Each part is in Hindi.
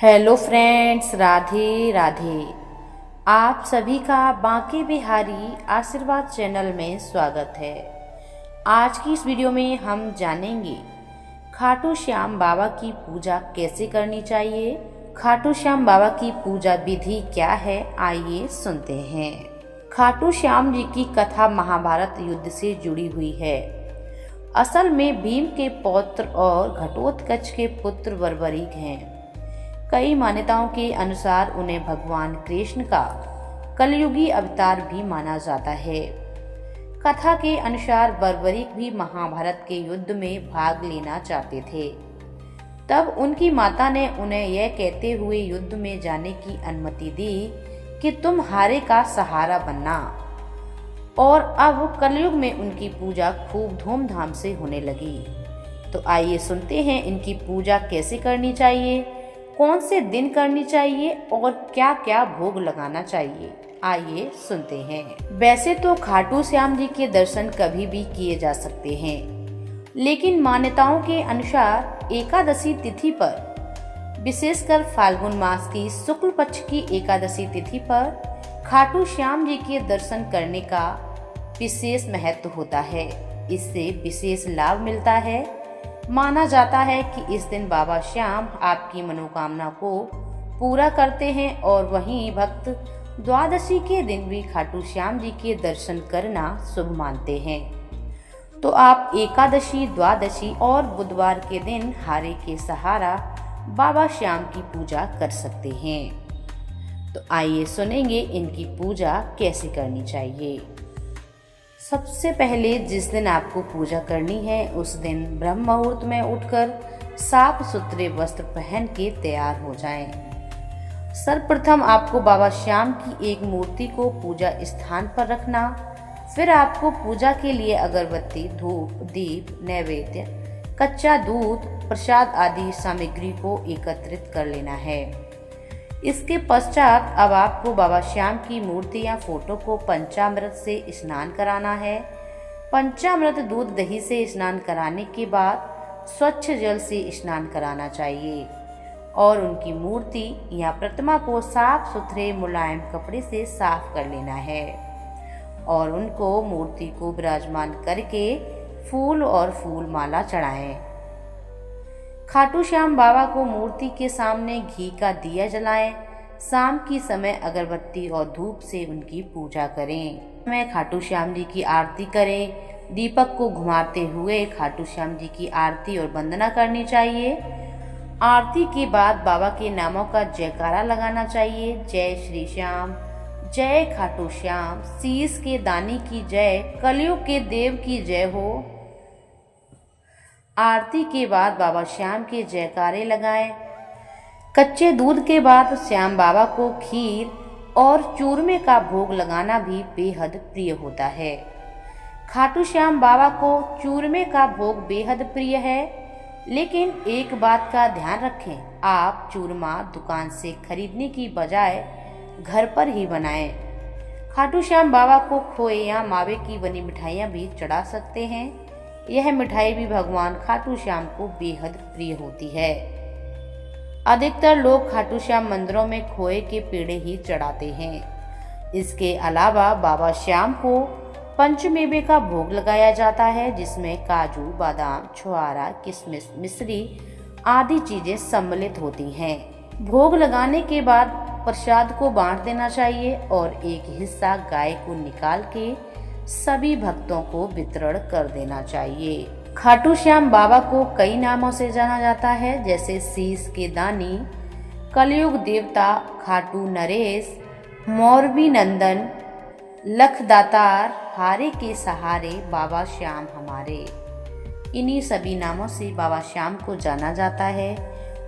Hello friends, Radhe Radhe. आप सभी का बांके बिहारी आशीर्वाद चैनल में स्वागत है। आज की इस वीडियो में हम जानेंगे खाटू श्याम बाबा की पूजा कैसे करनी चाहिए। खाटू श्याम बाबा की पूजा विधि क्या है, आइए सुनते हैं। खाटू श्याम जी की कथा महाभारत युद्ध से जुड़ी हुई है। असल में भीम के पौत्र और घटोत्कच के पुत्र बर्बरीक हैं। कई मान्यताओं के अनुसार उन्हें भगवान कृष्ण का कलयुगी अवतार भी माना जाता है। कथा के अनुसार बर्बरीक भी महाभारत के युद्ध में भाग लेना चाहते थे। तब उनकी माता ने उन्हें यह कहते हुए युद्ध में जाने की अनुमति दी कि तुम हारे का सहारा बनना। और अब कलयुग में उनकी पूजा खूब धूमधाम से होने लगी। तो आइए सुनते हैं इनकी पूजा कैसे करनी चाहिए, कौन से दिन करनी चाहिए और क्या क्या भोग लगाना चाहिए। आइए सुनते हैं। वैसे तो खाटू श्याम जी के दर्शन कभी भी किए जा सकते हैं, लेकिन मान्यताओं के अनुसार एकादशी तिथि पर, विशेषकर फाल्गुन मास की शुक्ल पक्ष की एकादशी तिथि पर खाटू श्याम जी के दर्शन करने का विशेष महत्व होता है। इससे विशेष लाभ मिलता है। माना जाता है कि इस दिन बाबा श्याम आपकी मनोकामना को पूरा करते हैं और वहीं भक्त द्वादशी के दिन भी खाटू श्याम जी के दर्शन करना शुभ मानते हैं। तो आप एकादशी, द्वादशी और बुधवार के दिन हारे के सहारा बाबा श्याम की पूजा कर सकते हैं। तो आइए सुनेंगे इनकी पूजा कैसे करनी चाहिए। सबसे पहले जिस दिन आपको पूजा करनी है उस दिन ब्रह्म मुहूर्त में उठकर साफ सुथरे वस्त्र पहन के तैयार हो जाएं। सर्वप्रथम आपको बाबा श्याम की एक मूर्ति को पूजा स्थान पर रखना। फिर आपको पूजा के लिए अगरबत्ती, धूप, दीप, नैवेद्य, कच्चा दूध, प्रसाद आदि सामग्री को एकत्रित कर लेना है। इसके पश्चात अब आपको बाबा श्याम की मूर्ति या फोटो को पंचामृत से स्नान कराना है। पंचामृत दूध दही से स्नान कराने के बाद स्वच्छ जल से स्नान कराना चाहिए और उनकी मूर्ति या प्रतिमा को साफ सुथरे मुलायम कपड़े से साफ कर लेना है और उनको मूर्ति को विराजमान करके फूल और फूल माला चढ़ाएं। खाटू श्याम बाबा को मूर्ति के सामने घी का दिया जलाएं। शाम की समय अगरबत्ती और धूप से उनकी पूजा करें। मैं खाटू श्याम जी की आरती करें। दीपक को घुमाते हुए खाटू श्याम जी की आरती और वंदना करनी चाहिए। आरती के बाद बाबा के नामों का जयकारा लगाना चाहिए। जय श्री श्याम, जय खाटू श्याम, शीश के दानी की जय, कलयुग के देव की जय हो। आरती के बाद बाबा श्याम के जयकारे लगाएं। कच्चे दूध के बाद श्याम बाबा को खीर और चूरमे का भोग लगाना भी बेहद प्रिय होता है। खाटू श्याम बाबा को चूरमे का भोग बेहद प्रिय है, लेकिन एक बात का ध्यान रखें, आप चूरमा दुकान से खरीदने की बजाय घर पर ही बनाएं। खाटू श्याम बाबा को खोए या मावे की बनी मिठाइयाँ भी चढ़ा सकते हैं। यह मिठाई भी भगवान खाटू श्याम को बेहद प्रिय होती है। अधिकतर लोग खाटू श्याम मंदिरों में खोए के पेड़े ही चढ़ाते हैं। इसके अलावा बाबा श्याम को पंचमेवे का भोग लगाया जाता है, जिसमें काजू, बादाम, छुआरा, किशमिश, मिश्री आदि चीजें सम्मिलित होती हैं। भोग लगाने के बाद प्रसाद को बांट देना चाहिए और एक हिस्सा गाय को निकाल के सभी भक्तों को वितरण कर देना चाहिए। खाटू श्याम बाबा को कई नामों से जाना जाता है, जैसे शीश के दानी, कलयुग देवता, खाटू नरेश, मोरबी नंदन, लखदातार, हारे के सहारे, बाबा श्याम हमारे। इन्हीं सभी नामों से बाबा श्याम को जाना जाता है,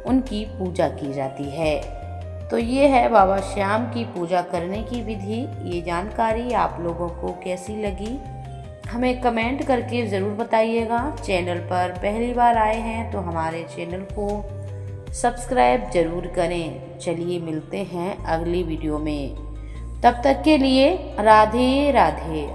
उनकी पूजा की जाती है। तो ये है बाबा श्याम की पूजा करने की विधि। ये जानकारी आप लोगों को कैसी लगी हमें कमेंट करके ज़रूर बताइएगा। चैनल पर पहली बार आए हैं तो हमारे चैनल को सब्सक्राइब ज़रूर करें। चलिए मिलते हैं अगली वीडियो में, तब तक के लिए राधे राधे।